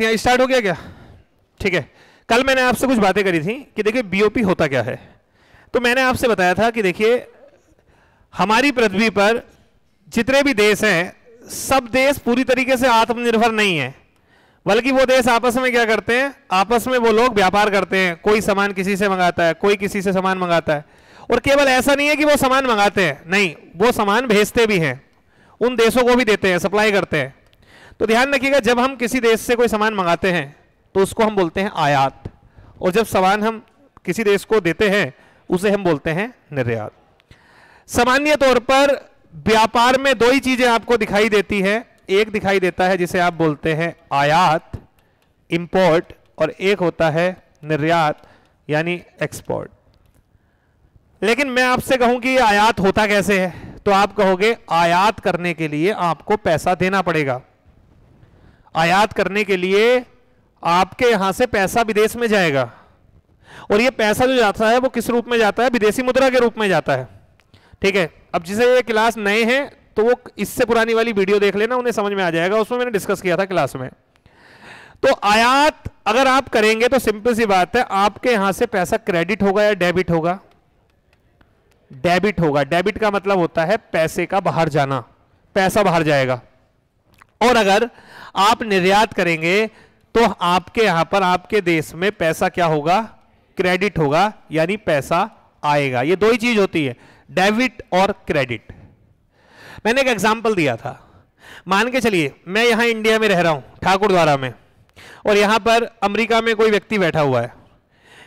देखते हैं, स्टार्ट हो गया क्या? ठीक है, कल मैंने आपसे कुछ बातें करी थी कि देखिए बीओपी होता क्या है। तो मैंने आपसे बताया था कि देखिए हमारी पृथ्वी पर जितने भी देश हैं, सब देश पूरी तरीके से आत्मनिर्भर नहीं है, बल्कि वो देश आपस में क्या करते हैं, आपस में वो लोग व्यापार करते हैं। कोई सामान किसी से मंगाता है, कोई किसी से सामान मंगाता है। और केवल ऐसा नहीं है कि वो सामान मंगाते हैं, नहीं, वो सामान भेजते भी हैं, उन देशों को भी देते हैं, सप्लाई करते हैं। तो ध्यान रखिएगा, जब हम किसी देश से कोई सामान मंगाते हैं तो उसको हम बोलते हैं आयात, और जब सामान हम किसी देश को देते हैं उसे हम बोलते हैं निर्यात। सामान्य तौर पर व्यापार में दो ही चीजें आपको दिखाई देती है, एक दिखाई देता है जिसे आप बोलते हैं आयात, इंपोर्ट, और एक होता है निर्यात यानी एक्सपोर्ट। लेकिन मैं आपसे कहूं कि आयात होता कैसे है, तो आप कहोगे आयात करने के लिए आपको पैसा देना पड़ेगा। आयात करने के लिए आपके यहां से पैसा विदेश में जाएगा, और ये पैसा जो जाता है वो किस रूप में जाता है, विदेशी मुद्रा के रूप में जाता है। ठीक है, अब जिसे ये क्लास नए हैं तो वो इससे पुरानी वाली वीडियो देख लेना, उन्हें समझ में आ जाएगा, उसमें मैंने डिस्कस किया था क्लास में। तो आयात अगर आप करेंगे तो सिंपल सी बात है, आपके यहां से पैसा क्रेडिट होगा या डेबिट होगा? डेबिट होगा। डेबिट का मतलब होता है पैसे का बाहर जाना, पैसा बाहर जाएगा। और अगर आप निर्यात करेंगे तो आपके यहां पर, आपके देश में पैसा क्या होगा, क्रेडिट होगा, यानी पैसा आएगा। ये दो ही चीज होती है, डेबिट और क्रेडिट। मैंने एक एग्जांपल दिया था, मान के चलिए मैं यहां इंडिया में रह रहा हूं ठाकुरद्वारा में, और यहां पर अमेरिका में कोई व्यक्ति बैठा हुआ है।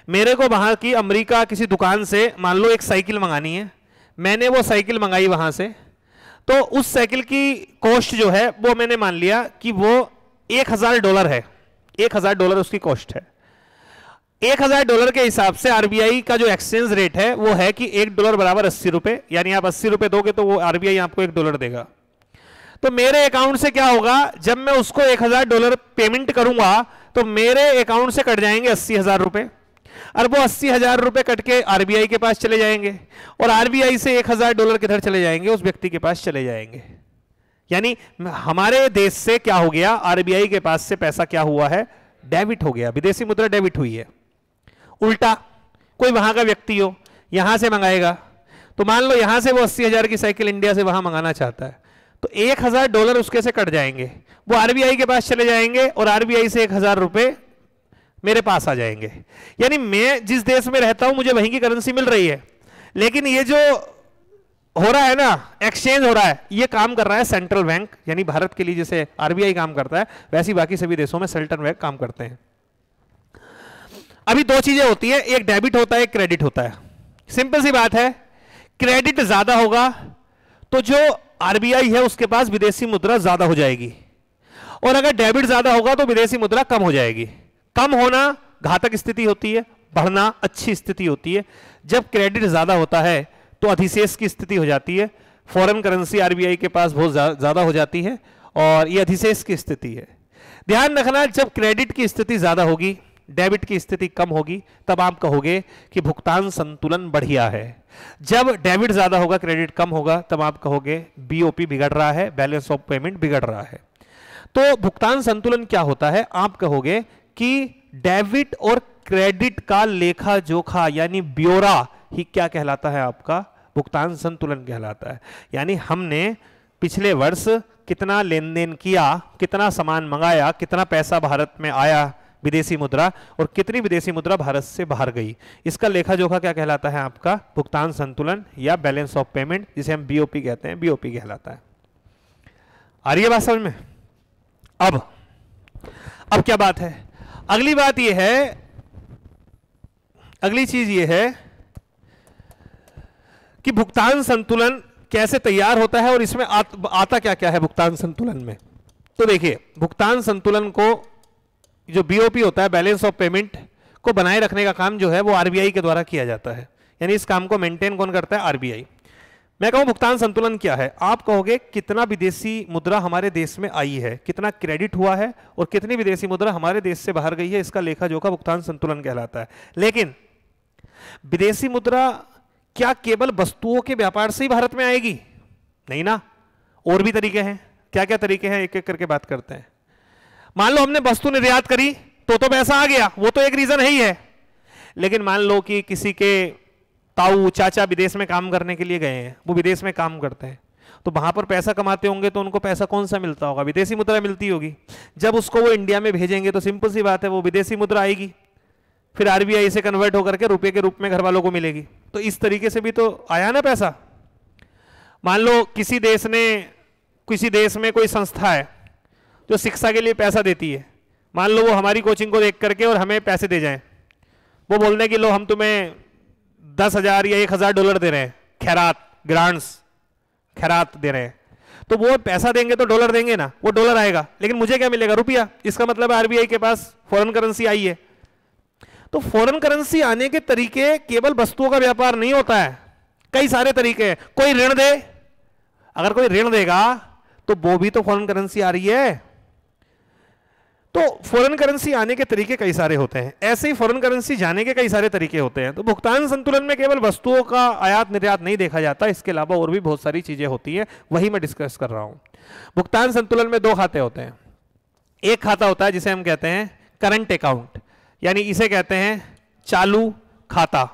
मेरे को वहां की अमेरिका किसी दुकान से मान लो एक साइकिल मंगानी है, मैंने वो साइकिल मंगाई वहां से, तो उस साइकिल की कॉस्ट जो है वो मैंने मान लिया कि वो $1000 है, $1000 उसकी कॉस्ट है। $1000 के हिसाब से आरबीआई का जो एक्सचेंज रेट है वो है कि $1 बराबर 80 रुपए, यानी आप 80 रुपए दोगे तो वो आरबीआई आपको $1 देगा। तो मेरे अकाउंट से क्या होगा, जब मैं उसको $1000 पेमेंट करूंगा तो मेरे अकाउंट से कट जाएंगे 80,000 रुपए, और वो 80,000 रुपए कट के आरबीआई के पास चले जाएंगे, और आरबीआई से $1000 किधर चले जाएंगे, उस व्यक्ति के पास चले जाएंगे। यानी हमारे देश से क्या हो गया, आरबीआई के पास से पैसा क्या हुआ है, डेबिट हो गया, विदेशी मुद्रा डेबिट हुई है। उल्टा कोई वहां का व्यक्ति हो, यहां से मंगाएगा, तो मान लो यहां से वो 80,000 की साइकिल इंडिया से वहां मंगाना चाहता है, तो $1000 उसके से कट जाएंगे, वो आरबीआई के पास चले जाएंगे, और आरबीआई से 1000 रुपए मेरे पास आ जाएंगे। यानी मैं जिस देश में रहता हूं मुझे वहीं की करेंसी मिल रही है, लेकिन ये जो हो रहा है ना, एक्सचेंज हो रहा है, ये काम कर रहा है सेंट्रल बैंक, यानी भारत के लिए जैसे आरबीआई काम करता है वैसे ही बाकी सभी देशों में सेंट्रल बैंक काम करते हैं। अभी दो चीजें होती है, एक डेबिट होता है, एक क्रेडिट होता है। सिंपल सी बात है, क्रेडिट ज्यादा होगा तो जो आरबीआई है उसके पास विदेशी मुद्रा ज्यादा हो जाएगी, और अगर डेबिट ज्यादा होगा तो विदेशी मुद्रा कम हो जाएगी। कम होना घातक स्थिति होती है, बढ़ना अच्छी स्थिति होती है। जब क्रेडिट ज्यादा होता है तो अधिशेष की स्थिति हो जाती है, फॉरेन करेंसी आरबीआई के पास बहुत ज्यादा हो जाती है, और यह अधिशेष की स्थिति है। ध्यान रखना, जब क्रेडिट की स्थिति ज्यादा होगी, डेबिट की स्थिति कम होगी, तब आप कहोगे कि भुगतान संतुलन बढ़िया है। जब डेबिट ज्यादा होगा, क्रेडिट कम होगा, तब आप कहोगे बीओपी बिगड़ रहा है, बैलेंस ऑफ पेमेंट बिगड़ रहा है। तो भुगतान संतुलन क्या होता है, आप कहोगे कि डेबिट और क्रेडिट का लेखा जोखा यानी ब्योरा ही क्या कहलाता है, आपका भुगतान संतुलन कहलाता है। यानी हमने पिछले वर्ष कितना लेन देन किया, कितना सामान मंगाया, कितना पैसा भारत में आया विदेशी मुद्रा, और कितनी विदेशी मुद्रा भारत से बाहर गई, इसका लेखा जोखा क्या कहलाता है, आपका भुगतान संतुलन या बैलेंस ऑफ पेमेंट, जिसे हम बीओपी कहते हैं, बीओपी कहलाता है। आ रही है बात समझ में? अब क्या बात है, अगली बात यह है, अगली चीज यह है कि भुगतान संतुलन कैसे तैयार होता है, और इसमें आता क्या क्या है भुगतान संतुलन में। तो देखिए, भुगतान संतुलन को जो बीओपी होता है, बैलेंस ऑफ पेमेंट को बनाए रखने का काम जो है वो आरबीआई के द्वारा किया जाता है, यानी इस काम को मेंटेन कौन करता है, आरबीआई। मैं कहूं भुगतान संतुलन क्या है, आप कहोगे कितना विदेशी मुद्रा हमारे देश में आई है, कितना क्रेडिट हुआ है, और कितनी विदेशी मुद्रा हमारे देश से बाहर गई है, इसका लेखा जोखा भुगतान संतुलन कहलाता है। लेकिन विदेशी मुद्रा क्या केवल वस्तुओं के व्यापार से ही भारत में आएगी? नहीं ना, और भी तरीके हैं। क्या क्या तरीके हैं, एक एक करके बात करते हैं। मान लो हमने वस्तु निर्यात करी तो पैसा आ गया, वो तो एक रीजन है ही है। लेकिन मान लो कि किसी के ताऊ चाचा विदेश में काम करने के लिए गए हैं, वो विदेश में काम करते हैं, तो वहां पर पैसा कमाते होंगे, तो उनको पैसा कौन सा मिलता होगा? विदेशी मुद्रा मिलती होगी। जब उसको वो इंडिया में भेजेंगे तो सिंपल सी बात है, वो विदेशी मुद्रा आएगी, फिर आरबीआई से कन्वर्ट होकर के रुपए के रूप में घर वालों को मिलेगी। तो इस तरीके से भी तो आया ना पैसा। मान लो किसी देश में कोई संस्था है जो शिक्षा के लिए पैसा देती है, मान लो वो हमारी कोचिंग को देख करके और हमें पैसे दे जाएं, वो बोल दें कि लो हम तुम्हें 10,000 या 1,000 डॉलर दे रहे हैं, खैरात दे रहे हैं, तो वो पैसा देंगे तो डॉलर देंगे ना, वो डॉलर आएगा, लेकिन मुझे क्या मिलेगा? रुपया। इसका मतलब आरबीआई के पास फॉरेन करेंसी आई है। तो फॉरेन करेंसी आने के तरीके केवल वस्तुओं का व्यापार नहीं होता है, कई सारे तरीके हैं। कोई ऋण दे, अगर कोई ऋण देगा तो वो भी तो फॉरेन करेंसी आ रही है। तो फॉरेन करेंसी आने के तरीके कई सारे होते हैं, ऐसे ही फॉरेन करेंसी जाने के कई सारे तरीके होते हैं। तो भुगतान संतुलन में केवल वस्तुओं का आयात निर्यात नहीं देखा जाता, इसके अलावा और भी बहुत सारी चीजें होती हैं, वही मैं डिस्कस कर रहा हूं। भुगतान संतुलन में 2 खाते होते हैं। एक खाता होता है जिसे हम कहते हैं करंट अकाउंट, यानी इसे कहते हैं चालू खाता।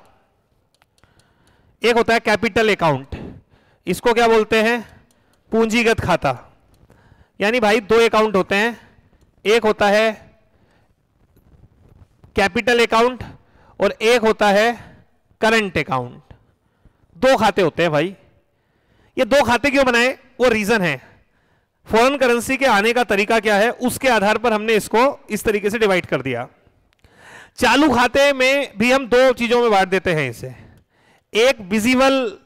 एक होता है कैपिटल अकाउंट, इसको क्या बोलते हैं? पूंजीगत खाता। यानी भाई 2 अकाउंट होते हैं, एक होता है कैपिटल अकाउंट और एक होता है करंट अकाउंट। 2 खाते होते हैं भाई। ये 2 खाते क्यों बनाए? वो रीजन है, फॉरेन करेंसी के आने का तरीका क्या है, उसके आधार पर हमने इसको इस तरीके से डिवाइड कर दिया। चालू खाते में भी हम 2 चीजों में बांट देते हैं इसे। एक विजिबल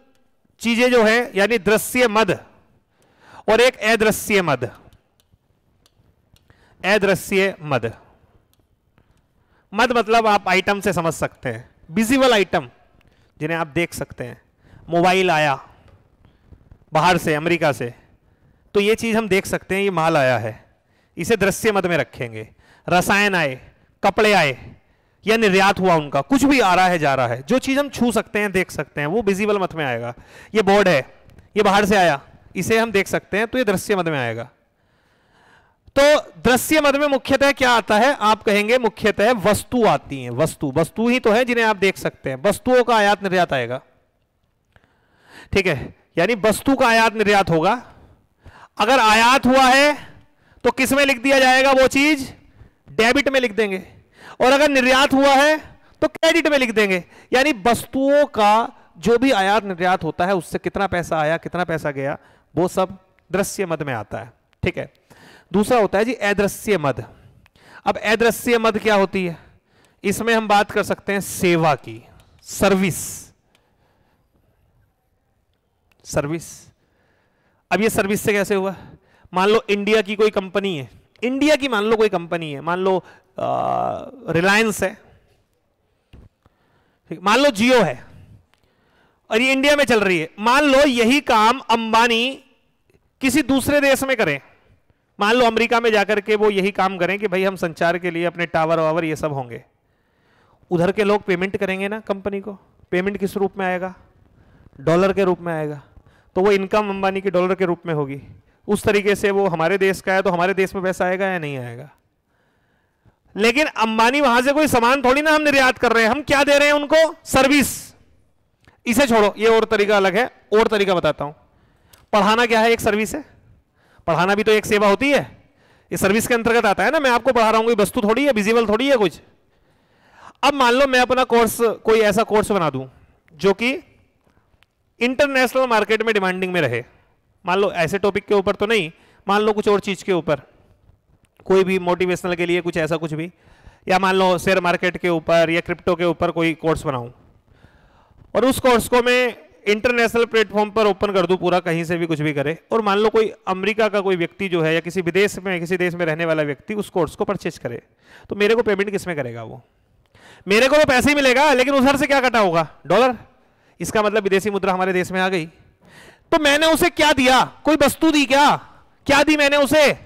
चीजें जो है यानी दृश्य मद, और एक अदृश्य मद। अदृश्य मद, मद मतलब आप आइटम से समझ सकते हैं, विजिबल आइटम जिन्हें आप देख सकते हैं। मोबाइल आया बाहर से, अमेरिका से, तो ये चीज हम देख सकते हैं, ये माल आया है, इसे दृश्य मद में रखेंगे। रसायन आए, कपड़े आए, या निर्यात हुआ उनका, कुछ भी आ रहा है जा रहा है, जो चीज हम छू सकते हैं देख सकते हैं, वो विजिबल मद में आएगा। ये बोर्ड है, ये बाहर से आया, इसे हम देख सकते हैं, तो ये दृश्य मद में आएगा। तो दृश्य मद में मुख्यतः क्या आता है? आप कहेंगे मुख्यतः वस्तु आती है। वस्तु ही तो है जिन्हें आप देख सकते हैं, वस्तुओं का आयात निर्यात आएगा। ठीक है, यानी वस्तु का आयात निर्यात होगा। अगर आयात हुआ है तो किस में लिख दिया जाएगा? वो चीज डेबिट में लिख देंगे, और अगर निर्यात हुआ है तो क्रेडिट में लिख देंगे। यानी वस्तुओं का जो भी आयात निर्यात होता है, उससे कितना पैसा आया, कितना पैसा गया, वो सब दृश्य मद में आता है। ठीक है, दूसरा होता है जी अदृश्य मद। अब अदृश्य मद क्या होती है? इसमें हम बात कर सकते हैं सेवा की, सर्विस। अब ये सर्विस से कैसे हुआ? मान लो इंडिया की कोई कंपनी है, मान लो रिलायंस है, मान लो जियो है, और ये इंडिया में चल रही है। मान लो यही काम अंबानी किसी दूसरे देश में करें, मान लो अमेरिका में जाकर के वो यही काम करें कि भाई हम संचार के लिए अपने टावर वावर ये सब होंगे, उधर के लोग पेमेंट करेंगे ना कंपनी को। पेमेंट किस रूप में आएगा? डॉलर के रूप में आएगा। तो वो इनकम अंबानी की डॉलर के रूप में होगी। उस तरीके से वो हमारे देश का है तो हमारे देश में पैसा आएगा या नहीं आएगा? लेकिन अंबानी वहां से कोई सामान थोड़ी ना हम निर्यात कर रहे हैं, हम क्या दे रहे हैं उनको? सर्विस। इसे छोड़ो, ये और तरीका अलग है, और तरीका बताता हूं। पढ़ाना क्या है? एक सर्विस है। पढ़ाना भी तो एक सेवा होती है, ये सर्विस के अंतर्गत आता है ना। मैं आपको पढ़ा रहा हूं, कोई वस्तु थोड़ी है, विजिबल थोड़ी है कुछ। अब मान लो मैं अपना कोर्स, कोई ऐसा कोर्स बना दूं जो कि इंटरनेशनल मार्केट में डिमांडिंग में रहे। मान लो ऐसे टॉपिक के ऊपर तो नहीं, मान लो कुछ और चीज के ऊपर, कोई भी मोटिवेशनल के लिए कुछ ऐसा कुछ भी, या मान लो शेयर मार्केट के ऊपर या क्रिप्टो के ऊपर कोई कोर्स बनाऊं, और उस कोर्स को मैं इंटरनेशनल प्लेटफॉर्म पर ओपन कर दूं, पूरा कहीं से भी कुछ भी करे। और मान लो कोई अमेरिका का कोई व्यक्ति जो है, या किसी विदेश में, किसी देश में रहने वाला व्यक्ति उस कोर्स को परचेज करे, तो मेरे को पेमेंट किस में करेगा? वो मेरे को तो पैसे ही मिलेगा, लेकिन उधर से क्या कटा होगा? डॉलर। इसका मतलब विदेशी मुद्रा हमारे देश में आ गई। तो मैंने उसे क्या दिया? कोई वस्तु दी क्या दी मैंने उसे?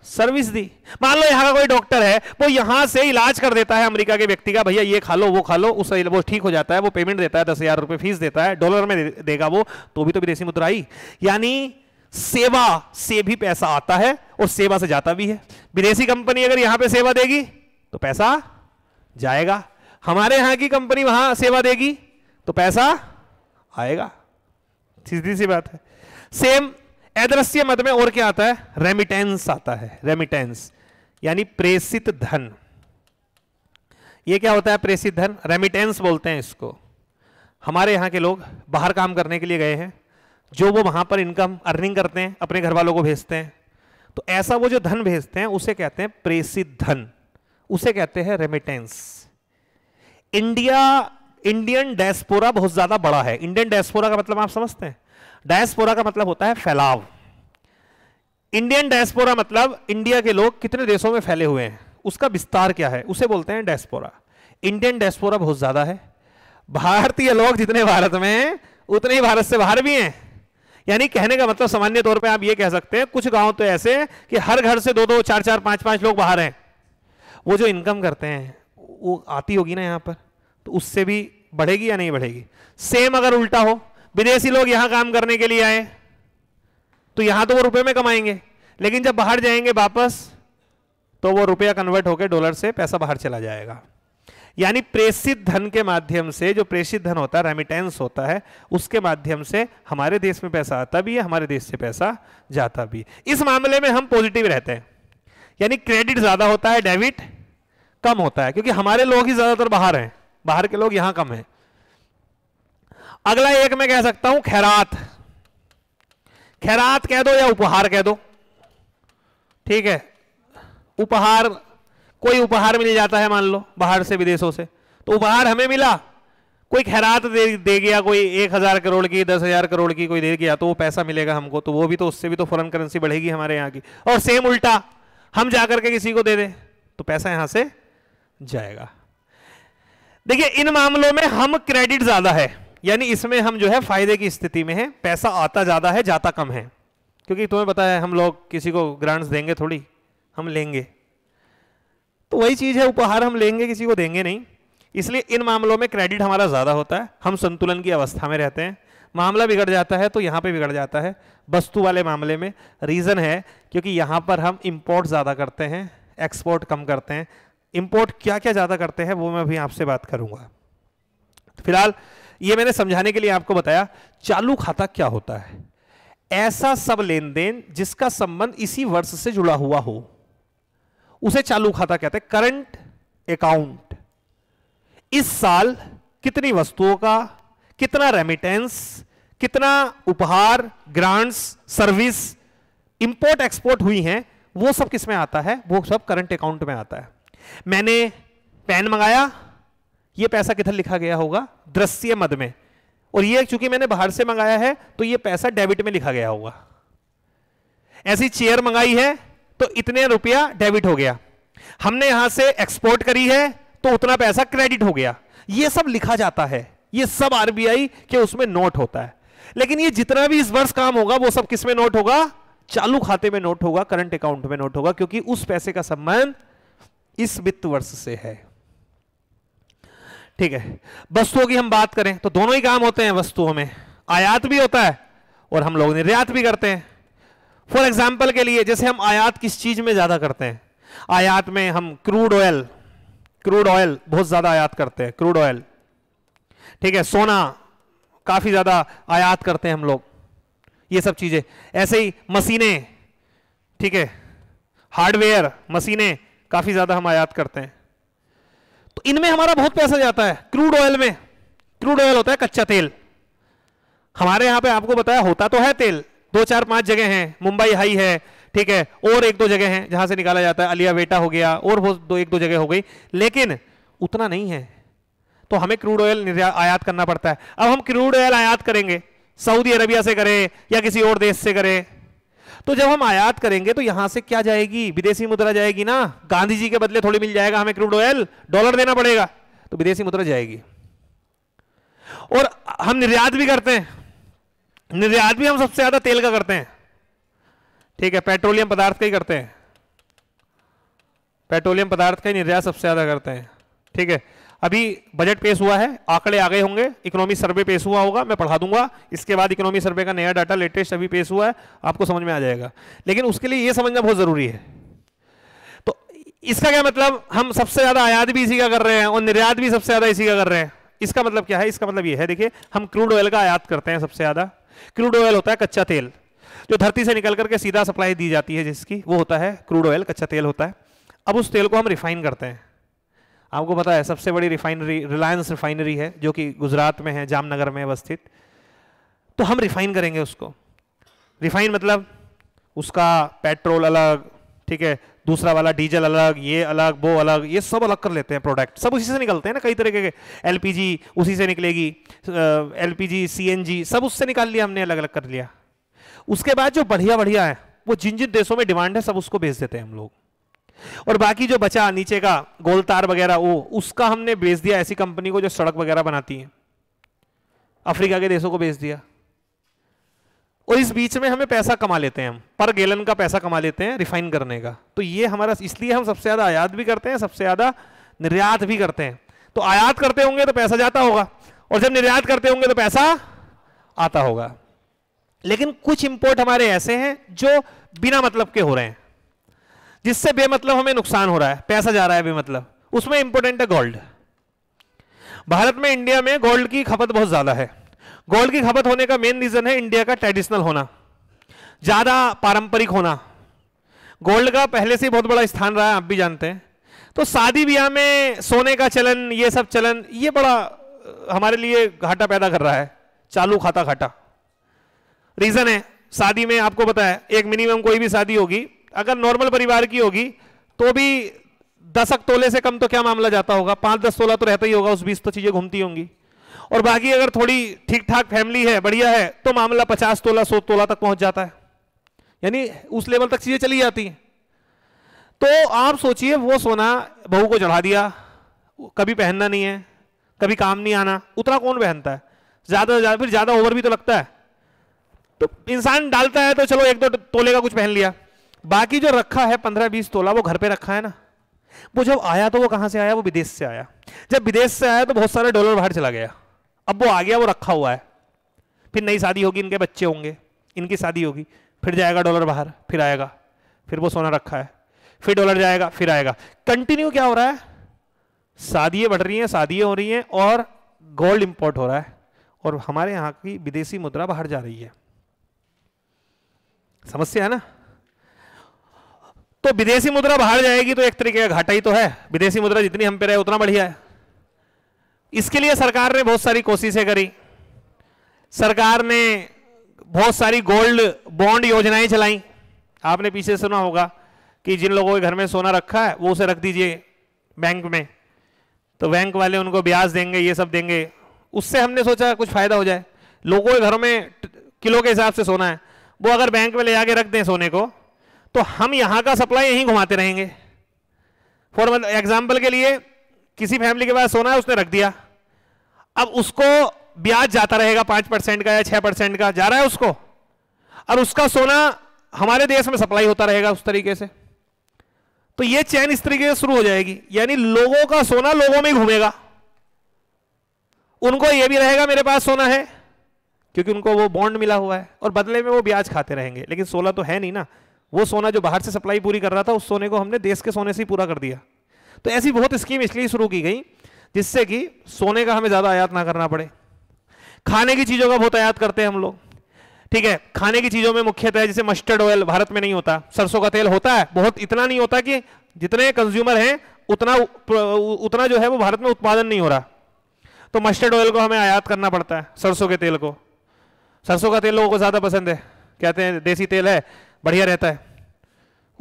सर्विस दी। मान लो यहाँ का कोई डॉक्टर है, वो यहां से इलाज कर देता है अमेरिका के व्यक्ति का, भैया ये खा लो वो खा लो, उससे वो ठीक हो जाता है, वो पेमेंट देता है, 10,000 रुपए फीस देता है, डॉलर में देगा वो, तो भी तो विदेशी मुद्रा आई। यानी सेवा से भी पैसा आता है और सेवा से जाता भी है। विदेशी कंपनी अगर यहां पे सेवा देगी तो पैसा जाएगा, हमारे यहां की कंपनी वहां सेवा देगी तो पैसा आएगा, सीधी सी बात है। सेम अदृश्य मद में और क्या आता है? रेमिटेंस आता है। रेमिटेंस यानी प्रेषित धन। ये क्या होता है प्रेषित धन? रेमिटेंस बोलते हैं इसको। हमारे यहाँ के लोग बाहर काम करने के लिए गए हैं, जो वो वहां पर इनकम अर्निंग करते हैं, अपने घर वालों को भेजते हैं, तो ऐसा वो जो धन भेजते हैं उसे कहते हैं प्रेषित धन, उसे कहते हैं रेमिटेंस। इंडियन डायस्पोरा बहुत ज्यादा बड़ा है। इंडियन डायस्पोरा का मतलब आप समझते हैं? डायस्पोरा का मतलब होता है फैलाव। इंडियन डायस्पोरा मतलब इंडिया के लोग कितने देशों में फैले हुए हैं, उसका विस्तार क्या है, उसे बोलते हैं डायस्पोरा। इंडियन डायस्पोरा बहुत ज्यादा है। भारतीय लोग जितने भारत में हैं उतने ही भारत से बाहर भी हैं। यानी कहने का मतलब सामान्य तौर पे आप ये कह सकते हैं कुछ गांव तो ऐसे हैं कि हर घर से 2-2, 4-4, 5-5 लोग बाहर हैं। वो जो इनकम करते हैं वो आती होगी ना यहाँ पर, तो उससे भी बढ़ेगी या नहीं बढ़ेगी? सेम अगर उल्टा हो, विदेशी लोग यहां काम करने के लिए आए तो यहां तो वो रुपए में कमाएंगे, लेकिन जब बाहर जाएंगे वापस तो वो रुपया कन्वर्ट होकर डॉलर से पैसा बाहर चला जाएगा। यानी प्रेषित धन के माध्यम से, जो प्रेषित धन होता है, रेमिटेंस होता है, उसके माध्यम से हमारे देश में पैसा आता भी है, हमारे देश से पैसा जाता भी। इस मामले में हम पॉजिटिव रहते हैं, यानी क्रेडिट ज्यादा होता है, डेबिट कम होता है, क्योंकि हमारे लोग ही ज्यादातर बाहर हैं, बाहर के लोग यहां कम हैं। अगला एक मैं कह सकता हूं खैरात। खैरात कह दो या उपहार कह दो, ठीक है। उपहार, कोई उपहार मिल जाता है मान लो बाहर से, विदेशों से, तो उपहार हमें मिला, कोई खैरात दे गया, कोई 1000 करोड़ की, 10,000 करोड़ की कोई दे गया, तो वो पैसा मिलेगा हमको, तो वो भी तो, उससे भी तो फॉरेन करेंसी बढ़ेगी हमारे यहाँ की। और सेम उल्टा हम जाकर के किसी को दे दें तो पैसा यहां से जाएगा। देखिए इन मामलों में हम क्रेडिट ज्यादा है, यानी इसमें हम जो है फायदे की स्थिति में है, पैसा आता ज्यादा है जाता कम है, क्योंकि तुम्हें पता है हम लोग किसी को ग्रांट्स देंगे थोड़ी, हम लेंगे, तो वही चीज है, उपहार हम लेंगे किसी को देंगे नहीं। इसलिए इन मामलों में क्रेडिट हमारा ज्यादा होता है, हम संतुलन की अवस्था में रहते हैं। मामला बिगड़ जाता है तो यहां पे बिगड़ जाता है वस्तु वाले मामले में। रीजन है क्योंकि यहां पर हम इंपोर्ट ज्यादा करते हैं, एक्सपोर्ट कम करते हैं। इंपोर्ट क्या क्या ज्यादा करते हैं वो मैं भी आपसे बात करूंगा। फिलहाल ये मैंने समझाने के लिए आपको बताया। चालू खाता क्या होता है? ऐसा सब लेन देन जिसका संबंध इसी वर्ष से जुड़ा हुआ हो, उसे चालू खाता कहते हैं। करंट अकाउंट, इस साल कितनी वस्तुओं का, कितना रेमिटेंस, कितना उपहार, ग्रांट्स, सर्विस, इंपोर्ट एक्सपोर्ट हुई हैं, वो सब किस में आता है? वो सब करंट अकाउंट में आता है। मैंने पेन मंगाया, ये पैसा किधर लिखा गया होगा? दृश्य मद में। और ये चूंकि मैंने बाहर से मंगाया है तो ये पैसा डेबिट में लिखा गया होगा। ऐसी चेयर मंगाई है तो इतने रुपया डेबिट हो गया। हमने यहां से एक्सपोर्ट करी है तो उतना पैसा क्रेडिट हो गया। ये सब लिखा जाता है, ये सब आरबीआई के उसमें नोट होता है। लेकिन ये जितना भी इस वर्ष काम होगा वो सब किस में नोट होगा? चालू खाते में नोट होगा, करंट अकाउंट में नोट होगा, क्योंकि उस पैसे का संबंध इस वित्त वर्ष से है। ठीक है। वस्तुओं की हम बात करें तो दोनों ही काम होते हैं वस्तुओं में, आयात भी होता है और हम लोग निर्यात भी करते हैं। फॉर एग्जाम्पल के लिए जैसे हम आयात किस चीज में ज्यादा करते हैं? आयात में हम क्रूड ऑयल बहुत ज्यादा आयात करते हैं, क्रूड ऑयल। ठीक है। सोना काफी ज्यादा आयात करते हैं हम लोग, ये सब चीजें। ऐसे ही मशीनें, ठीक है, हार्डवेयर, मशीनें काफी ज्यादा हम आयात करते हैं, तो इनमें हमारा बहुत पैसा जाता है। क्रूड ऑयल में, क्रूड ऑयल होता है कच्चा तेल। हमारे यहां पे आपको बताया होता तो है तेल, 2, 4, 5 जगह हैं, मुंबई हाई है, ठीक है, और 1-2 जगह हैं जहां से निकाला जाता है, अलिया बेटा हो गया, और वो 1-2 जगह हो गई, लेकिन उतना नहीं है, तो हमें क्रूड ऑयल आयात करना पड़ता है। अब हम क्रूड ऑयल आयात करेंगे, सऊदी अरबिया से करें या किसी और देश से करें, तो जब हम आयात करेंगे तो यहां से क्या जाएगी? विदेशी मुद्रा जाएगी ना। गांधी जी के बदले थोड़ी मिल जाएगा हमें क्रूड ऑयल, डॉलर देना पड़ेगा, तो विदेशी मुद्रा जाएगी। और हम निर्यात भी करते हैं, निर्यात भी हम सबसे ज्यादा तेल का करते हैं, ठीक है, पेट्रोलियम पदार्थ का ही करते हैं, पेट्रोलियम पदार्थ का ही निर्यात सबसे ज्यादा करते हैं। ठीक है। अभी बजट पेश हुआ है, आंकड़े आ गए होंगे, इकोनॉमी सर्वे पेश हुआ होगा, मैं पढ़ा दूंगा। इसके बाद इकोनॉमी सर्वे का नया डाटा लेटेस्ट अभी पेश हुआ है, आपको समझ में आ जाएगा। लेकिन उसके लिए ये समझना बहुत जरूरी है। तो इसका क्या मतलब, हम सबसे ज्यादा आयात भी इसी का कर रहे हैं और निर्यात भी सबसे ज्यादा इसी का कर रहे हैं। इसका मतलब क्या है? इसका मतलब ये है, देखिए हम क्रूड ऑयल का आयात करते हैं सबसे ज्यादा। क्रूड ऑयल होता है कच्चा तेल जो धरती से निकल करके सीधा सप्लाई दी जाती है जिसकी, वो होता है क्रूड ऑयल, कच्चा तेल होता है। अब उस तेल को हम रिफाइन करते हैं। आपको पता है सबसे बड़ी रिफाइनरी रिलायंस रिफाइनरी है जो कि गुजरात में है, जामनगर में अवस्थित। तो हम रिफाइन करेंगे उसको। रिफाइन मतलब उसका पेट्रोल अलग, ठीक है, दूसरा वाला डीजल अलग, ये अलग, वो अलग, ये सब अलग कर लेते हैं। प्रोडक्ट सब उसी से निकलते हैं ना, कई तरीके के। एलपीजी उसी से निकलेगी, एलपीजी, सीएनजी सब उससे निकाल लिया हमने, अलग अलग कर लिया। उसके बाद जो बढ़िया बढ़िया है वो जिन जिन देशों में डिमांड है सब उसको बेच देते हैं हम लोग। और बाकी जो बचा नीचे का गोल तार वगैरह, वो उसका हमने बेच दिया ऐसी कंपनी को जो सड़क वगैरह बनाती है, अफ्रीका के देशों को बेच दिया। और इस बीच में हमें पैसा कमा लेते हैं, हम पर गैलन का पैसा कमा लेते हैं रिफाइन करने का। तो ये हमारा, इसलिए हम सबसे ज्यादा आयात भी करते हैं, सबसे ज्यादा निर्यात भी करते हैं। तो आयात करते होंगे तो पैसा जाता होगा, और जब निर्यात करते होंगे तो पैसा आता होगा। लेकिन कुछ इंपोर्ट हमारे ऐसे हैं जो बिना मतलब के हो रहे हैं, जिससे बेमतलब हमें नुकसान हो रहा है, पैसा जा रहा है बेमतलब। उसमें इंपोर्टेंट है गोल्ड। भारत में, इंडिया में गोल्ड की खपत बहुत ज्यादा है। गोल्ड की खपत होने का मेन रीजन है इंडिया का ट्रेडिशनल होना, ज्यादा पारंपरिक होना। गोल्ड का पहले से ही बहुत बड़ा स्थान रहा है, आप भी जानते हैं। तो शादी ब्याह में सोने का चलन, ये सब चलन, ये बड़ा हमारे लिए घाटा पैदा कर रहा है, चालू खाता घाटा। रीजन है, शादी में आपको पता है एक मिनिमम कोई भी शादी होगी, अगर नॉर्मल परिवार की होगी तो भी 10 तोले से कम तो क्या मामला जाता होगा, 5-10 तोला तो रहता ही होगा, उस बीच तो चीजें घूमती होंगी। और बाकी अगर थोड़ी ठीक ठाक फैमिली है, बढ़िया है, तो मामला 50 तोला 100 तोला तक पहुंच जाता है, यानी उस लेवल तक चीजें चली जाती हैं। तो आप सोचिए, वो सोना बहू को चढ़ा दिया, कभी पहनना नहीं है, कभी काम नहीं आना, उतना कौन पहनता है? ज्यादा से ज्यादा, फिर ज्यादा ओवर भी तो लगता है। तो इंसान डालता है तो चलो 1-2 तोले का कुछ पहन लिया, बाकी जो रखा है 15-20 तोला वो घर पे रखा है ना। वो जब आया तो वो कहां से आया? वो विदेश से आया। जब विदेश से आया तो बहुत सारे डॉलर बाहर चला गया, अब वो आ गया, वो रखा हुआ है। फिर नई शादी होगी, इनके बच्चे होंगे, इनकी शादी होगी, फिर जाएगा डॉलर बाहर, फिर आएगा, फिर वो सोना रखा है, फिर डॉलर जाएगा, फिर आएगा। कंटिन्यू क्या हो रहा है? शादियां बढ़ रही हैं, शादियां हो रही हैं और गोल्ड इंपोर्ट हो रहा है, और हमारे यहाँ की विदेशी मुद्रा बाहर जा रही है। समस्या है ना। तो विदेशी मुद्रा बाहर जाएगी तो एक तरीके का घाटा ही तो है। विदेशी मुद्रा जितनी हम पे रहे उतना बढ़िया है। इसके लिए सरकार ने बहुत सारी कोशिशें करी। सरकार ने बहुत सारी गोल्ड बॉन्ड योजनाएं चलाई। आपने पीछे सुना होगा कि जिन लोगों के घर में सोना रखा है वो उसे रख दीजिए बैंक में, तो बैंक वाले उनको ब्याज देंगे, ये सब देंगे। उससे हमने सोचा कुछ फायदा हो जाए। लोगों के घरों में किलो के हिसाब से सोना है, वो अगर बैंक में ले जाके रख दें सोने को, तो हम यहां का सप्लाई यहीं घुमाते रहेंगे। फॉर एग्जाम्पल के लिए, किसी फैमिली के पास सोना है, उसने रख दिया, अब उसको ब्याज जाता रहेगा 5% का या 6% का जा रहा है उसको, और उसका सोना हमारे देश में सप्लाई होता रहेगा उस तरीके से। तो ये चैन इस तरीके से शुरू हो जाएगी, यानी लोगों का सोना लोगों में ही घूमेगा। उनको ये भी रहेगा मेरे पास सोना है, क्योंकि उनको वो बॉन्ड मिला हुआ है, और बदले में वो ब्याज खाते रहेंगे। लेकिन सोना तो है नहीं ना, वो सोना जो बाहर से सप्लाई पूरी कर रहा था, उस सोने को हमने देश के सोने से ही पूरा कर दिया। तो ऐसी बहुत स्कीम इसलिए शुरू की गई जिससे कि सोने का हमें ज्यादा आयात ना करना पड़े। खाने की चीजों का बहुत आयात करते हैं हम लोग, ठीक है। खाने की चीजों में मुख्यतः जैसे मस्टर्ड ऑयल भारत में नहीं होता, सरसों का तेल होता है, बहुत इतना नहीं होता कि जितने कंज्यूमर हैं उतना जो है वो भारत में उत्पादन नहीं हो रहा। तो मस्टर्ड ऑयल को हमें आयात करना पड़ता है, सरसों के तेल को। सरसों का तेल लोगों को ज्यादा पसंद है, कहते हैं देसी तेल है, बढ़िया रहता है।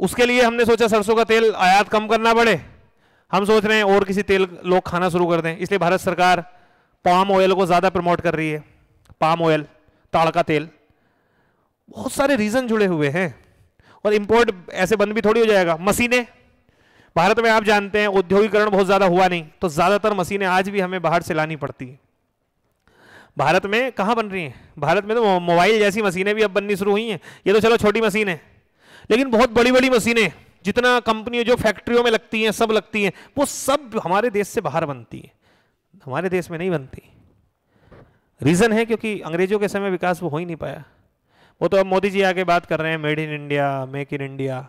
उसके लिए हमने सोचा सरसों का तेल आयात कम करना पड़े। हम सोच रहे हैं और किसी तेल लोग खाना शुरू कर दें, इसलिए भारत सरकार पाम ऑयल को ज्यादा प्रमोट कर रही है। पाम ऑयल, ताड़ का तेल, बहुत सारे रीजन जुड़े हुए हैं। और इंपोर्ट ऐसे बंद भी थोड़ी हो जाएगा। मशीनें, भारत में आप जानते हैं औद्योगिकरण बहुत ज्यादा हुआ नहीं, तो ज्यादातर मशीनें आज भी हमें बाहर से लानी पड़ती है। भारत में कहाँ बन रही हैं? भारत में तो मोबाइल जैसी मशीनें भी अब बननी शुरू हुई हैं। ये तो चलो छोटी मशीन है, लेकिन बहुत बड़ी बड़ी मशीनें जितना कंपनियों जो फैक्ट्रियों में लगती हैं, सब लगती हैं, वो सब हमारे देश से बाहर बनती हैं। हमारे देश में नहीं बनती। रीजन है क्योंकि अंग्रेजों के समय विकास वो हो ही नहीं पाया। वो तो अब मोदी जी आके बात कर रहे हैं made in India, make in India,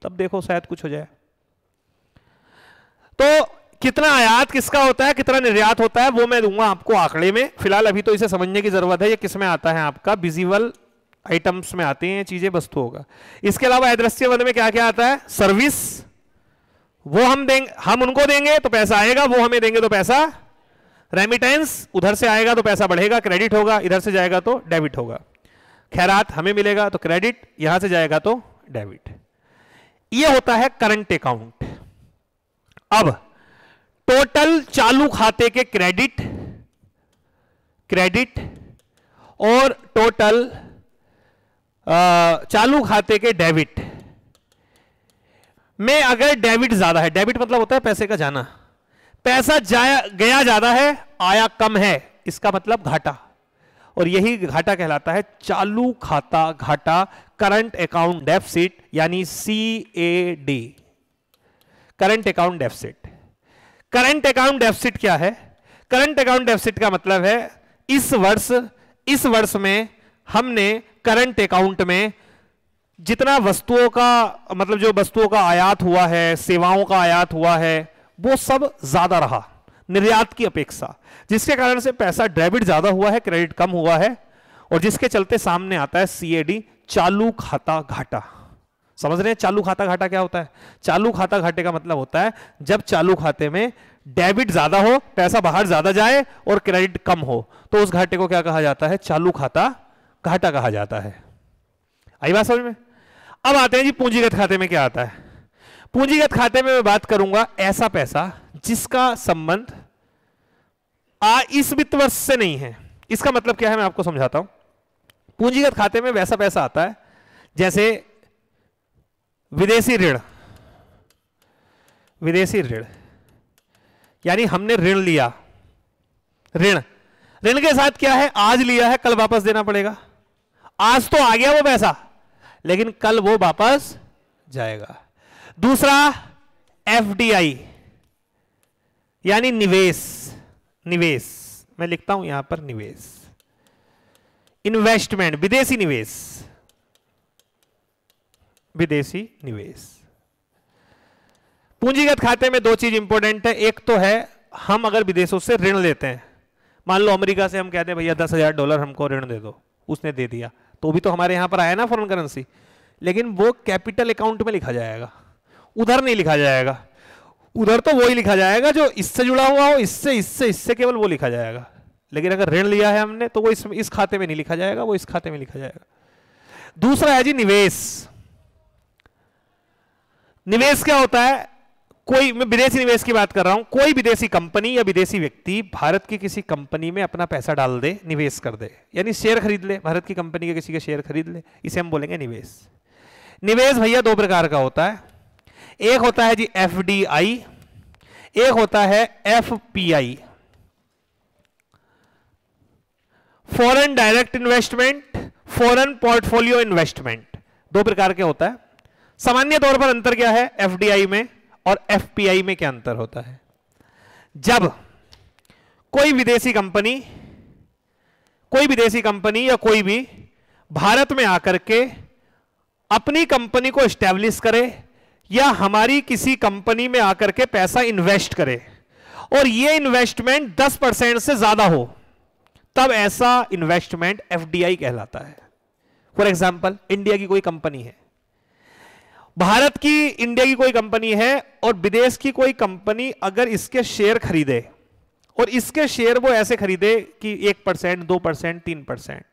तब देखो शायद कुछ हो जाए। तो कितना आयात किसका होता है, कितना निर्यात होता है, वो मैं दूंगा आपको आंकड़े में। फिलहाल अभी तो इसे समझने की जरूरत है। ये किस में आता है, आपका विजुअल आइटम्स में आती हैं चीजें, वस्तुओं का। इसके अलावा अदृश्य वन में क्या क्या आता है, सर्विस, वो हम देंगे, हम उनको देंगे तो पैसा आएगा, वो हमें देंगे तो पैसा, रेमिटेंस, उधर से आएगा तो पैसा बढ़ेगा, क्रेडिट होगा, इधर से जाएगा तो डेबिट होगा। खैरात हमें मिलेगा तो क्रेडिट, यहां से जाएगा तो डेबिट। ये होता है करंट अकाउंट। अब टोटल चालू खाते के क्रेडिट और टोटल चालू खाते के डेबिट में अगर डेबिट ज्यादा है, डेबिट मतलब होता है पैसे का जाना, पैसा गया ज्यादा है, आया कम है, इसका मतलब घाटा, और यही घाटा कहलाता है चालू खाता घाटा, करंट अकाउंट डेफिसिट, यानी CAD, current account deficit. Current account deficit क्या है? करंट अकाउंट डेफिसिट का मतलब है इस वर्ष में हमने करंट अकाउंट में जितना वस्तुओं का, मतलब जो वस्तुओं का आयात हुआ है, सेवाओं का आयात हुआ है, वो सब ज्यादा रहा निर्यात की अपेक्षा, जिसके कारण से पैसा डेबिट ज्यादा हुआ है, क्रेडिट कम हुआ है, और जिसके चलते सामने आता है CAD, चालू खाता घाटा। समझ रहे हैं चालू खाता घाटा क्या होता है? चालू खाता घाटे का मतलब होता है जब चालू खाते में डेबिट ज्यादा हो, पैसा बाहर ज्यादा जाए और क्रेडिट कम हो, तो उस घाटे को क्या कहा जाता है? चालू खाता घाटा कहा जाता है। आई बात समझ में? अब आते हैं जी पूंजीगत खाते में क्या आता है। पूंजीगत खाते में मैं बात करूंगा ऐसा पैसा जिसका संबंध इस वित्त वर्ष से नहीं है। इसका मतलब क्या है मैं आपको समझाता हूं। पूंजीगत खाते में वैसा पैसा आता है जैसे विदेशी ऋण, यानी हमने ऋण लिया, ऋण के साथ क्या है, आज लिया है कल वापस देना पड़ेगा। आज तो आ गया वो पैसा, लेकिन कल वो वापस जाएगा। दूसरा FDI, यानी निवेश, मैं लिखता हूं यहां पर निवेश, इन्वेस्टमेंट, विदेशी निवेश। पूंजीगत खाते में दो चीज इंपॉर्टेंट है। एक तो है हम अगर विदेशों से ऋण लेते हैं, मान लो अमेरिका से हम कहते हैं भैया $10,000 हमको ऋण दे दो, उसने दे दिया, तो भी तो हमारे यहां पर आया ना फॉरेन करेंसी, लेकिन वो कैपिटल अकाउंट में लिखा जाएगा, उधर नहीं लिखा जाएगा। उधर तो वो ही लिखा जाएगा जो इससे जुड़ा हुआ हो, इससे केवल वो लिखा जाएगा। लेकिन अगर ऋण लिया है हमने तो वो इस खाते में नहीं लिखा जाएगा, वो इस खाते में लिखा जाएगा। दूसरा है जी निवेश। निवेश क्या होता है? कोई, मैं विदेशी निवेश की बात कर रहा हूं, कोई विदेशी कंपनी या विदेशी व्यक्ति भारत की किसी कंपनी में अपना पैसा डाल दे, निवेश कर दे, यानी शेयर खरीद ले, भारत की कंपनी के किसी के शेयर खरीद ले, इसे हम बोलेंगे निवेश। निवेश भैया दो प्रकार का होता है, एक होता है जी FDI, एक होता है FPI, foreign direct investment, foreign portfolio investment, दो प्रकार के होता है। सामान्य तौर पर अंतर क्या है FDI में और FPI में? क्या अंतर होता है? जब कोई विदेशी कंपनी या कोई भी भारत में आकर के अपनी कंपनी को एस्टैब्लिश करे या हमारी किसी कंपनी में आकर के पैसा इन्वेस्ट करे और ये इन्वेस्टमेंट 10% से ज्यादा हो, तब ऐसा इन्वेस्टमेंट FDI कहलाता है। फॉर एग्जाम्पल, इंडिया की कोई कंपनी है, भारत की इंडिया की कोई कंपनी है और विदेश की कोई कंपनी अगर इसके शेयर खरीदे और इसके शेयर वो ऐसे खरीदे कि 1%, 2%, 3%,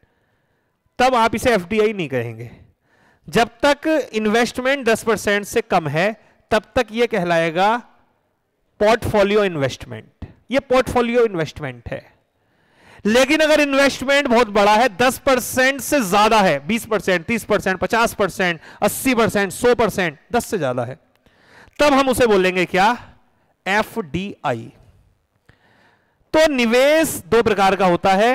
तब आप इसे FDI नहीं कहेंगे। जब तक इन्वेस्टमेंट 10% से कम है तब तक ये कहलाएगा पोर्टफोलियो इन्वेस्टमेंट। ये पोर्टफोलियो इन्वेस्टमेंट है। लेकिन अगर इन्वेस्टमेंट बहुत बड़ा है, 10% से ज्यादा है, 20%, 30%, 50%, 80%, 100%, 10 से ज्यादा है, तब हम उसे बोलेंगे क्या? FDI। तो निवेश दो प्रकार का होता है,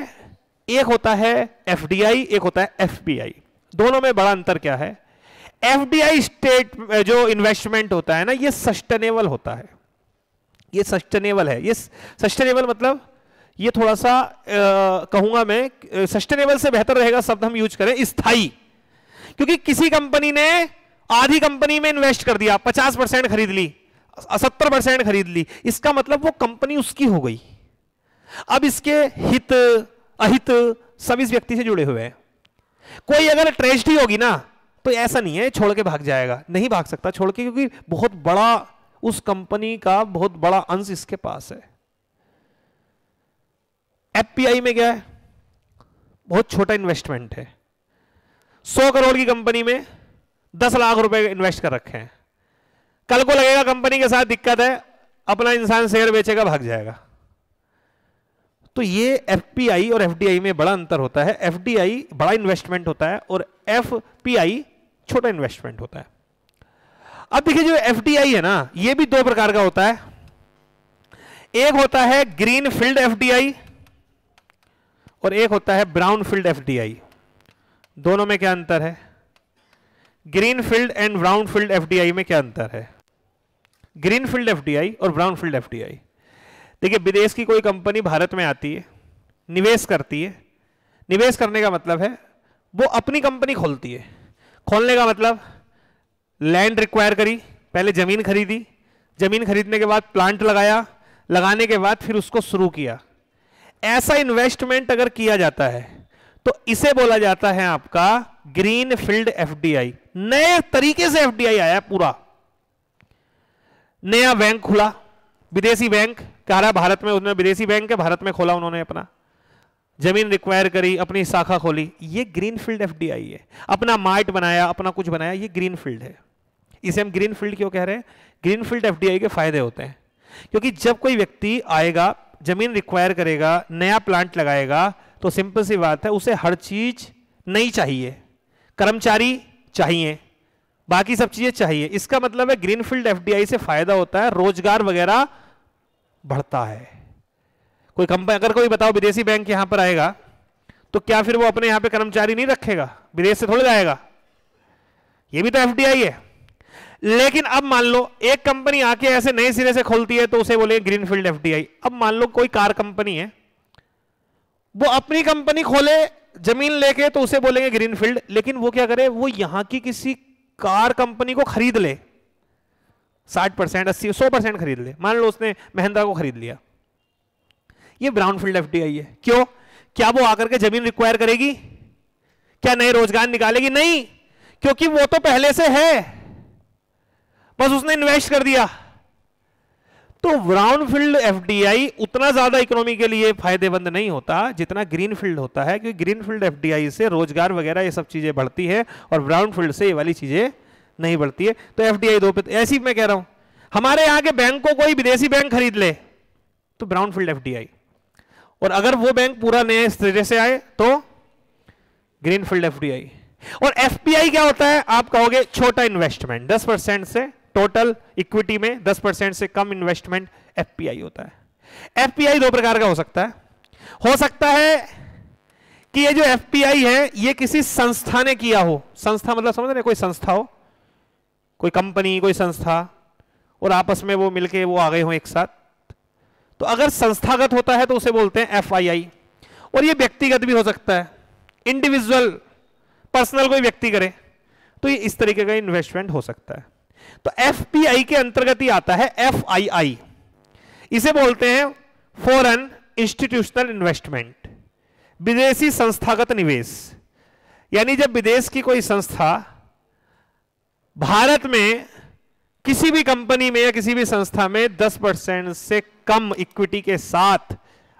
एक होता है FDI, एक होता है FPI। दोनों में बड़ा अंतर क्या है? FDI स्टेट जो इन्वेस्टमेंट होता है ना, ये सस्टेनेबल होता है, ये सस्टेनेबल है। ये सस्टेनेबल मतलब ये थोड़ा सा कहूंगा मैं, सस्टेनेबल से बेहतर रहेगा शब्द हम यूज करें स्थायी। क्योंकि किसी कंपनी ने आधी कंपनी में इन्वेस्ट कर दिया, 50% खरीद ली, 70% खरीद ली, इसका मतलब वो कंपनी उसकी हो गई। अब इसके हित अहित सब इस व्यक्ति से जुड़े हुए हैं। कोई अगर ट्रेजेडी होगी ना तो ऐसा नहीं है छोड़ के भाग जाएगा, नहीं भाग सकता छोड़ के, क्योंकि बहुत बड़ा उस कंपनी का बहुत बड़ा अंश इसके पास है। एफपीआई में क्या है, बहुत छोटा इन्वेस्टमेंट है। 100 करोड़ की कंपनी में 10 लाख रुपए इन्वेस्ट कर रखे हैं। कल को लगेगा कंपनी के साथ दिक्कत है, अपना इंसान शेयर बेचेगा, भाग जाएगा। तो ये एफपीआई और एफडीआई में बड़ा अंतर होता है। एफडीआई बड़ा इन्वेस्टमेंट होता है और एफपीआई छोटा इन्वेस्टमेंट होता है। अब देखिए जो एफडीआई है ना, ये भी दो प्रकार का होता है। एक होता है ग्रीन फील्ड एफडीआई और एक होता है ब्राउन फील्ड एफडीआई। दोनों में क्या अंतर है? Green field and brown field FDI में क्या अंतर है? ग्रीन फील्ड एफडीआई और ब्राउन फील्ड एफडीआई। देखिए विदेश की कोई कंपनी भारत में आती है, निवेश करती है। निवेश करने का मतलब है वो अपनी कंपनी खोलती है। खोलने का मतलब लैंड रिक्वायर करी, पहले जमीन खरीदी, जमीन खरीदने के बाद प्लांट लगाया, लगाने के बाद फिर उसको शुरू किया। ऐसा इन्वेस्टमेंट अगर किया जाता है तो इसे बोला जाता है आपका ग्रीन फील्ड एफडीआई। नए तरीके से एफडीआई आया पूरा, नया बैंक खुला, विदेशी बैंक कह रहा भारत में, उन्होंने विदेशी बैंक है भारत में खोला, उन्होंने अपना जमीन रिक्वायर करी, अपनी शाखा खोली, ये ग्रीन फील्ड एफडीआई है। अपना मार्ट बनाया, अपना कुछ बनाया, ये ग्रीन फील्ड है। इसे हम ग्रीन फील्ड क्यों कह रहे हैं? ग्रीन फील्ड एफडीआई के फायदे होते हैं क्योंकि जब कोई व्यक्ति आएगा, जमीन रिक्वायर करेगा, नया प्लांट लगाएगा, तो सिंपल सी बात है उसे हर चीज नहीं चाहिए, कर्मचारी चाहिए, बाकी सब चीजें चाहिए। इसका मतलब है ग्रीन फील्ड एफडीआई से फायदा होता है, रोजगार वगैरह बढ़ता है। कोई कंपनी अगर कोई बताओ विदेशी बैंक यहां पर आएगा तो क्या फिर वो अपने यहां पे कर्मचारी नहीं रखेगा? विदेश से थोड़ा जाएगा, ये भी तो एफडीआई है। लेकिन अब मान लो एक कंपनी आके ऐसे नए सिरे से खोलती है तो उसे बोले ग्रीन फील्ड एफडीआई। अब मान लो कोई कार कंपनी है, वो अपनी कंपनी खोले जमीन लेके तो उसे बोलेंगे ग्रीन फील्ड। लेकिन वो क्या करे, वो यहां की किसी कार कंपनी को खरीद ले, 60%, 80%, 100% खरीद ले। मान लो उसने महिंद्रा को खरीद लिया, ये ब्राउन फील्ड एफडीआई है। क्यों? क्या वो आकर के जमीन रिक्वायर करेगी? क्या नए रोजगार निकालेगी? नहीं, क्योंकि वो तो पहले से है, बस उसने इन्वेस्ट कर दिया। तो ब्राउन फील्ड एफडीआई उतना ज्यादा इकोनॉमी के लिए फायदेमंद नहीं होता जितना ग्रीन फील्ड होता है, क्योंकि ग्रीन फील्ड एफडीआई से रोजगार वगैरह ये सब चीजें बढ़ती है और ब्राउन फील्ड से ये वाली चीजें नहीं बढ़ती है। तो एफडीआई दो पे, ऐसी मैं कह रहा हूं हमारे यहां के बैंक को कोई विदेशी बैंक खरीद ले तो ब्राउन फील्ड एफडीआई, और अगर वो बैंक पूरा नए सिरे से आए तो ग्रीन फील्ड एफडीआई। और एफपीआई क्या होता है? आप कहोगे छोटा इन्वेस्टमेंट, 10% से टोटल इक्विटी में 10% से कम इन्वेस्टमेंट एफपीआई होता है। एफपीआई दो प्रकार का हो सकता है कि ये जो एफपीआई है ये किसी संस्था ने किया हो। संस्था मतलब समझ रहे, कोई संस्था हो, कोई कंपनी, कोई संस्था, और आपस में वो मिलके वो आ गए हो एक साथ। तो अगर संस्थागत होता है तो उसे बोलते हैं एफआईआई। और ये व्यक्तिगत भी हो सकता है, इंडिविजुअल पर्सनल कोई व्यक्ति करे तो ये इस तरीके का इन्वेस्टमेंट हो सकता है। तो एफपीआई के अंतर्गत ही आता है एफआईआई। इसे बोलते हैं फॉरेन इंस्टीट्यूशनल इन्वेस्टमेंट, विदेशी संस्थागत निवेश। यानी जब विदेश की कोई संस्था भारत में किसी भी कंपनी में या किसी भी संस्था में 10% से कम इक्विटी के साथ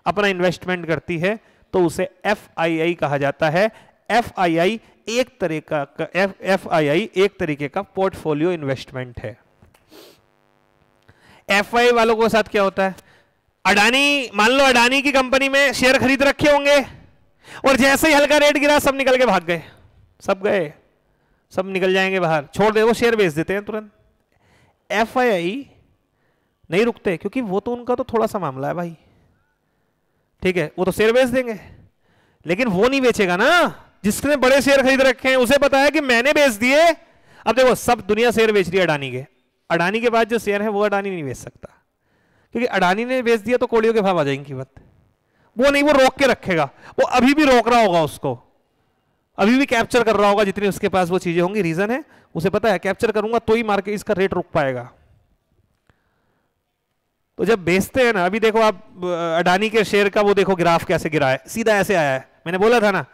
अपना इन्वेस्टमेंट करती है तो उसे एफआईआई कहा जाता है। एफआईआई एक तरीके का पोर्टफोलियो इन्वेस्टमेंट है। एफआईआई वालों के साथ क्या होता है? अडानी, मान लो अडानी की कंपनी में शेयर खरीद रखे होंगे और जैसे ही हल्का रेट गिरा सब निकल के भाग गए, सब गए, सब निकल जाएंगे बाहर, छोड़ दे, वो शेयर बेच देते हैं तुरंत। एफआईआई नहीं रुकते क्योंकि वो तो उनका तो थोड़ा सा मामला है भाई, ठीक है, वो तो शेयर बेच देंगे, लेकिन वो नहीं बेचेगा ना जिसने बड़े शेयर खरीद रखे हैं। उसे पता है कि मैंने बेच दिए। अब देखो सब दुनिया शेयर बेच रही है अडानी के, अडानी के बाद जो शेयर है वो अडानी नहीं बेच सकता क्योंकि अडानी ने बेच दिया तो कोलियों के भाव आ जाएंगी कीमत। वो नहीं, वो रोक के रखेगा, वो अभी भी रोक रहा होगा उसको, अभी भी कैप्चर कर रहा होगा जितनी उसके पास वो चीजें होंगी। रीजन है, उसे पता है कैप्चर करूंगा तो ही मार्केट इसका रेट रुक पाएगा। तो जब बेचते हैं ना, अभी देखो आप अडानी के शेयर का वो देखो ग्राफ कैसे गिरा है, सीधा ऐसे आया है। मैंने बोला था ना,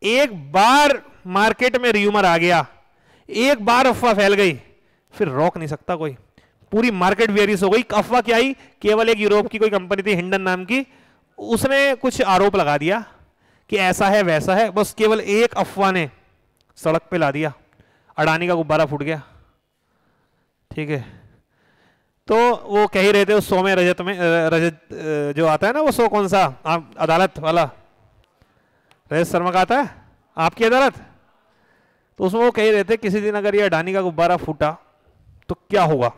एक बार मार्केट में र्यूमर आ गया, एक बार अफवाह फैल गई, फिर रोक नहीं सकता कोई, पूरी मार्केट वेरिस हो गई। अफवाह क्या आई, केवल एक यूरोप की कोई कंपनी थी हिंडन नाम की, उसने कुछ आरोप लगा दिया कि ऐसा है वैसा है, बस केवल एक अफवाह ने सड़क पे ला दिया, अडानी का गुब्बारा फूट गया। ठीक है, तो वो कह ही रहे थे उस शो में, रजत जो आता है ना वो शो, कौन सा, अदालत वाला, रजत शर्मा का आता है आपकी अदालत, तो उसमें वो कह ही रहे थे किसी दिन अगर ये अडानी का गुब्बारा फूटा तो क्या होगा।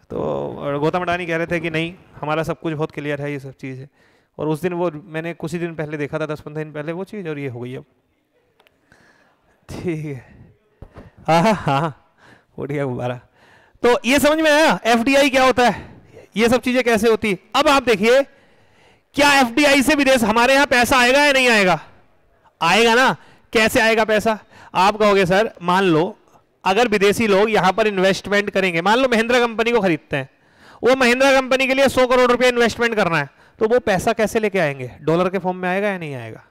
तो गौतम अडानी कह रहे थे कि नहीं, हमारा सब कुछ बहुत क्लियर है, ये सब चीज़ है। और उस दिन वो मैंने कुछ ही दिन पहले देखा था, 10-15 दिन पहले वो चीज़, और ये हो गई अब। ठीक है, हाँ हाँ, फूट गया गुब्बारा। तो ये समझ में आया एफडीआई क्या होता है, ये सब चीजें कैसे होती। अब आप देखिए, क्या एफडीआई से विदेश हमारे यहां पैसा आएगा या नहीं आएगा? आएगा ना। कैसे आएगा पैसा? आप कहोगे सर, मान लो अगर विदेशी लोग यहां पर इन्वेस्टमेंट करेंगे, मान लो महिंद्रा कंपनी को खरीदते हैं, वो महिंद्रा कंपनी के लिए 100 करोड़ रुपए इन्वेस्टमेंट करना है, तो वो पैसा कैसे लेके आएंगे? डॉलर के फॉर्म में आएगा या नहीं आएगा?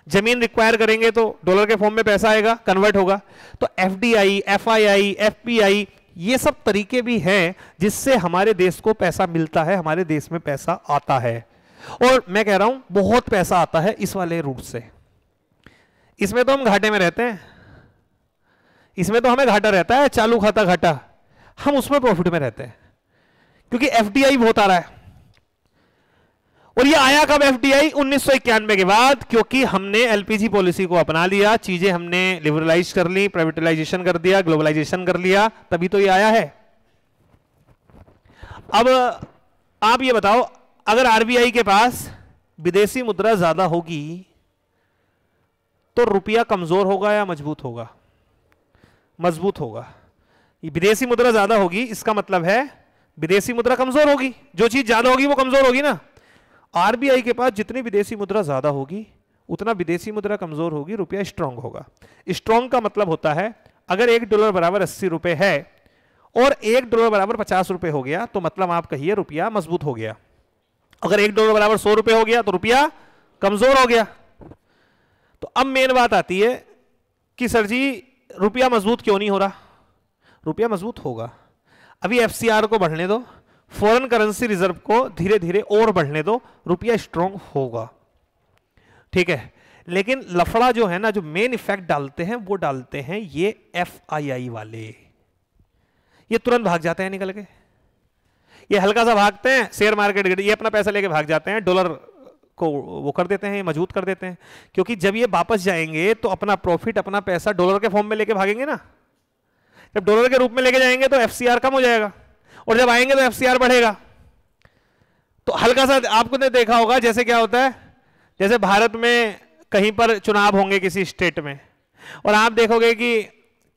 जमीन रिक्वायर करेंगे तो डॉलर के फॉर्म में पैसा आएगा, कन्वर्ट होगा। तो एफडीआई, एफआईआई, एफपीआई, ये सब तरीके भी हैं जिससे हमारे देश को पैसा मिलता है, हमारे देश में पैसा आता है। और मैं कह रहा हूं बहुत पैसा आता है इस वाले रूट से। इसमें तो हम घाटे में रहते हैं, इसमें तो हमें घाटा रहता है, चालू खाता घाटा, हम उसमें प्रॉफिट में रहते हैं क्योंकि एफडीआई बहुत आ रहा है। और ये आया कब एफडीआई? 1991 के बाद, क्योंकि हमने एलपीजी पॉलिसी को अपना लिया, चीजें हमने लिबरलाइज कर ली, प्राइवेटाइजेशन कर दिया, ग्लोबलाइजेशन कर लिया, तभी तो ये आया है। अब आप ये बताओ, अगर आरबीआई के पास विदेशी मुद्रा ज्यादा होगी तो रुपया कमजोर होगा या मजबूत होगा? मजबूत होगा। विदेशी मुद्रा ज्यादा होगी, इसका मतलब है विदेशी मुद्रा कमजोर होगी, जो चीज ज्यादा होगी वो कमजोर होगी ना। आरबीआई के पास जितनी विदेशी मुद्रा ज्यादा होगी उतना विदेशी मुद्रा कमजोर होगी, रुपया स्ट्रांग होगा। स्ट्रांग का मतलब होता है अगर $1 बराबर 80 रुपए है और $1 बराबर 50 रुपए हो गया तो मतलब आप कहिए रुपया मजबूत हो गया। अगर $1 बराबर 100 रुपए हो गया तो रुपया कमजोर हो गया। तो अब मेन बात आती है कि सर जी रुपया मजबूत क्यों नहीं हो रहा? रुपया मजबूत होगा, अभी एफसीआर को बढ़ने दो, फॉरेन करेंसी रिजर्व को धीरे धीरे और बढ़ने दो, रुपया स्ट्रांग होगा। ठीक है, लेकिन लफड़ा जो है ना, जो मेन इफेक्ट डालते हैं वो डालते हैं ये एफआईआई वाले। ये तुरंत भाग जाते हैं निकल के, ये हल्का सा भागते हैं, शेयर मार्केट ये अपना पैसा लेके भाग जाते हैं, डॉलर को वो कर देते हैं, मजबूत कर देते हैं। क्योंकि जब ये वापस जाएंगे तो अपना प्रॉफिट, अपना पैसा डॉलर के फॉर्म में लेके भागेंगे ना। जब डॉलर के रूप में लेके जाएंगे तो एफसीआर कम हो जाएगा, और जब आएंगे तो एफसीआर बढ़ेगा। तो हल्का सा आपको ने देखा होगा, जैसे क्या होता है, जैसे भारत में कहीं पर चुनाव होंगे किसी स्टेट में, और आप देखोगे कि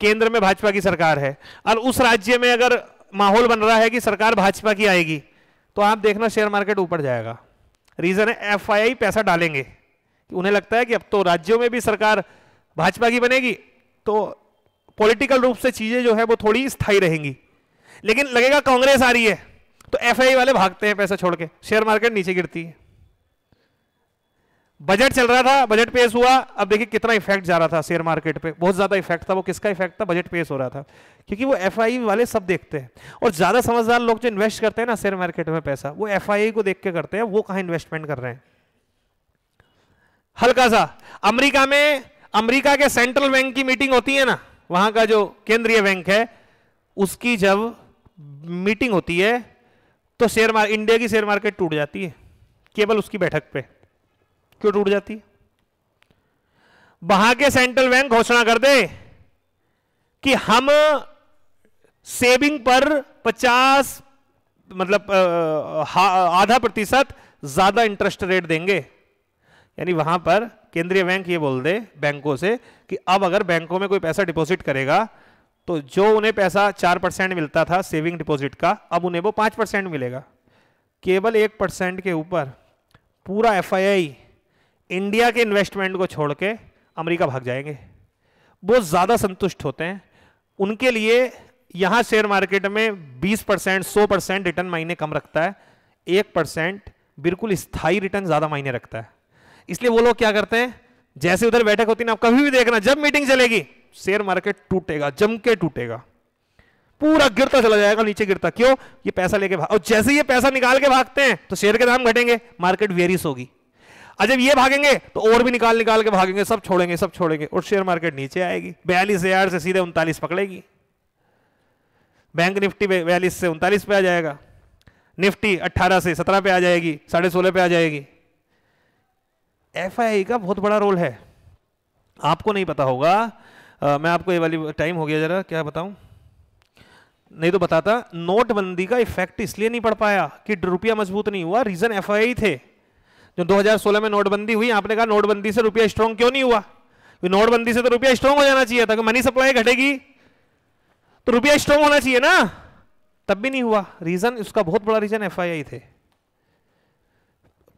केंद्र में भाजपा की सरकार है और उस राज्य में अगर माहौल बन रहा है कि सरकार भाजपा की आएगी, तो आप देखना शेयर मार्केट ऊपर जाएगा। रीजन है एफआईआई पैसा डालेंगे, उन्हें लगता है कि अब तो राज्यों में भी सरकार भाजपा की बनेगी तो पॉलिटिकल रूप से चीजें जो है वो थोड़ी स्थायी रहेंगी। लेकिन लगेगा कांग्रेस आ रही है तो एफआईआई वाले भागते हैं पैसा छोड़ के, शेयर मार्केट नीचे गिरती है। बजट चल रहा था, बजट पेश हुआ, अब देखिए कितना इफेक्ट जा रहा था शेयर मार्केट पे, बहुत ज्यादा इफेक्ट था। वो किसका इफेक्ट था? बजट पेश हो रहा था, क्योंकि वो एफआईआई वाले सब देखते हैं। और ज्यादा समझदार लोग जो इन्वेस्ट करते हैं ना शेयर मार्केट में पैसा, वो एफआईआई को देख के करते हैं, वो कहां इन्वेस्टमेंट कर रहे हैं। हल्का सा अमेरिका में, अमेरिका के सेंट्रल बैंक की मीटिंग होती है ना, वहां का जो केंद्रीय बैंक है उसकी जब मीटिंग होती है तो इंडिया की शेयर मार्केट टूट जाती है केवल उसकी बैठक पे। क्यों टूट जाती है? वहां के सेंट्रल बैंक घोषणा कर दे कि हम सेविंग पर 50 मतलब आधा % ज्यादा इंटरेस्ट रेट देंगे। यानी वहां पर केंद्रीय बैंक ये बोल दे बैंकों से कि अब अगर बैंकों में कोई पैसा डिपॉजिट करेगा तो जो उन्हें पैसा 4% मिलता था सेविंग डिपॉजिट का, अब उन्हें वो 5% मिलेगा। केवल 1% के ऊपर पूरा एफआईआई इंडिया के इन्वेस्टमेंट को छोड़ के अमेरिका भाग जाएंगे। बहुत ज़्यादा संतुष्ट होते हैं। उनके लिए यहाँ शेयर मार्केट में 20% 100% रिटर्न मायने कम रखता है, 1% बिल्कुल स्थायी रिटर्न ज़्यादा मायने रखता है। इसलिए वो लोग क्या करते हैं, जैसे उधर बैठक होती है ना, आप कभी भी देखना जब मीटिंग चलेगी शेयर मार्केट टूटेगा, जम के टूटेगा, पूरा गिरता चला जाएगा, नीचे गिरता। क्यों? ये पैसा लेके भाग, और जैसे ये पैसा निकाल के भागते हैं तो शेयर के दाम घटेंगे, मार्केट वेरियस होगी। और जब ये भागेंगे तो और भी निकाल निकाल के भागेंगे, सब छोड़ेंगे और शेयर मार्केट नीचे आएगी। 42,000 से सीधे 39 पकड़ेगी। बैंक निफ्टी 42 से 39 पे आ जाएगा, निफ्टी 18 से 17 पे आ जाएगी, 16.5 पे आ जाएगी। एफआईआई का बहुत बड़ा रोल है, आपको नहीं पता होगा। मैं आपको ये वाली टाइम हो गया, जरा क्या बताऊं, नहीं तो बताता। नोटबंदी का इफेक्ट इसलिए नहीं पड़ पाया कि रुपया मजबूत नहीं हुआ, रीजन एफआईआई थे। जो 2016 में नोटबंदी हुई, आपने कहा नोटबंदी से रुपया स्ट्रांग क्यों नहीं हुआ? नोटबंदी से तो रुपया स्ट्रांग हो जाना चाहिए था, कि मनी सप्लाई घटेगी तो रुपया स्ट्रांग होना चाहिए ना, तब भी नहीं हुआ। रीजन, उसका बहुत बड़ा रीजन एफआईआई थे।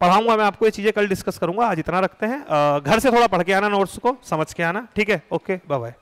पढ़ाऊंगा मैं आपको ये चीजें, कल डिस्कस करूंगा। आज इतना रखते हैं। घर से थोड़ा पढ़ के आना, नोट्स को समझ के आना, ठीक है? Okay, bye bye.